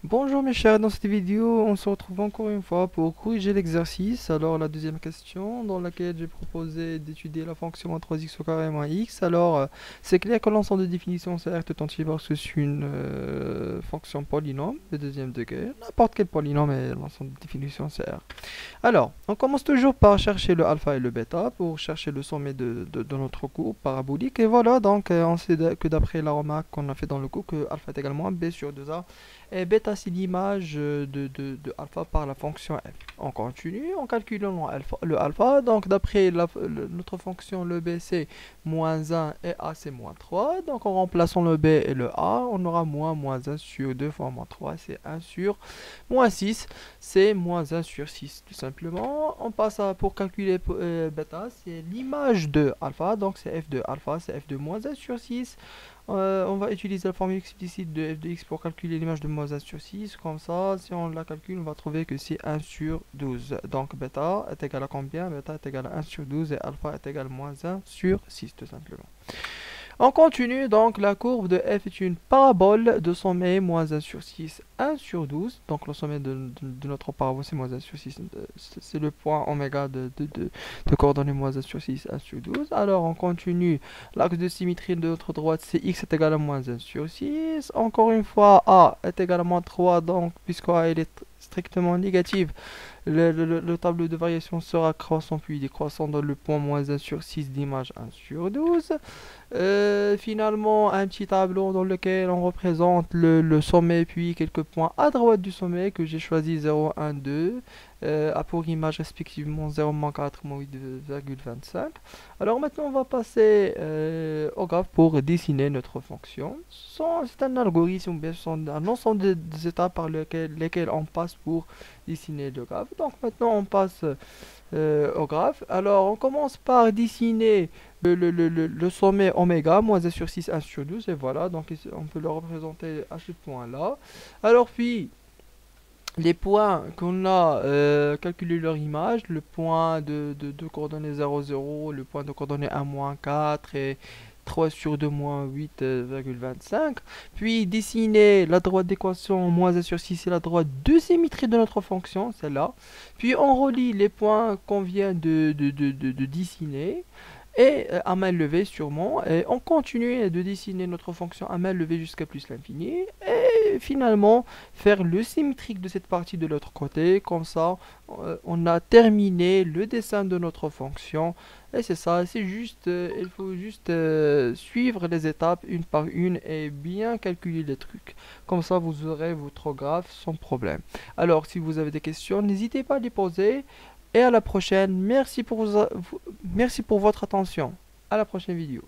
Bonjour mes chers, dans cette vidéo, on se retrouve encore une fois pour corriger l'exercice. Alors la deuxième question dans laquelle j'ai proposé d'étudier la fonction a3x au carré moins x. Alors c'est clair que l'ensemble de définitions CR tout entier parce que c'est une fonction polynôme de deuxième degré. N'importe quel polynôme est l'ensemble de définitions CR. Alors, on commence toujours par chercher le alpha et le bêta pour chercher le sommet de notre courbe parabolique. Et voilà, donc on sait que d'après la remarque qu'on a fait dans le cours que alpha est également b sur 2a. Et bêta, c'est l'image de alpha par la fonction f. On continue en calculant le alpha. Donc, d'après notre fonction, le b c'est moins 1 et a c'est moins 3. Donc, en remplaçant le b et le a, on aura moins 1 sur 2 fois moins 3, c'est 1 sur moins 6. C'est moins 1 sur 6, tout simplement. On passe pour calculer bêta, c'est l'image de alpha. Donc, c'est f de alpha, c'est f de moins 1 sur 6. On va utiliser la formule explicite de f de x pour calculer l'image de moins 1 sur 6. Comme ça, si on la calcule, on va trouver que c'est 1 sur 12. Donc, bêta est égal à combien? Bêta est égal à 1 sur 12 et alpha est égal à moins 1 sur 6, tout simplement. On continue, donc la courbe de f est une parabole de sommet moins 1 sur 6, 1 sur 12. Donc le sommet de notre parabole c'est moins 1 sur 6, c'est le point oméga de coordonnées moins 1 sur 6, 1 sur 12. Alors on continue, l'axe de symétrie de notre droite c'est x est égal à moins 1 sur 6. Encore une fois, a est égal à moins 3, donc puisque a est strictement négative, le tableau de variation sera croissant puis décroissant dans le point moins 1 sur 6 d'image 1 sur 12. Finalement, un petit tableau dans lequel on représente le sommet puis quelques points à droite du sommet que j'ai choisi 0, 1, 2 a pour image respectivement 0, 4, 8,25. Alors maintenant on va passer au graphe pour dessiner notre fonction. C'est un algorithme, bien sûr, un ensemble des étapes par lesquelles on passe pour dessiner le graphe. Donc maintenant on passe au graphe. Alors on commence par dessiner le sommet oméga, moins 1 sur 6, 1 sur 12, et voilà, donc on peut le représenter à ce point-là. Alors puis, les points qu'on a calculé leur image, le point de coordonnées 0, 0, le point de coordonnées 1, moins 4 et 3 sur 2 moins 8,25. Puis dessiner la droite d'équation moins 1 sur 6 et la droite de symétrie de notre fonction, celle-là. Puis on relie les points qu'on vient de dessiner et à main levée sûrement, et on continue de dessiner notre fonction à main levée jusqu'à plus l'infini, et finalement faire le symétrique de cette partie de l'autre côté. Comme ça on a terminé le dessin de notre fonction, et c'est ça, c'est juste il faut juste suivre les étapes une par une et bien calculer les trucs, comme ça vous aurez votre graphe sans problème. Alors si vous avez des questions, n'hésitez pas à les poser. Et à la prochaine. Merci pour votre attention. À la prochaine vidéo.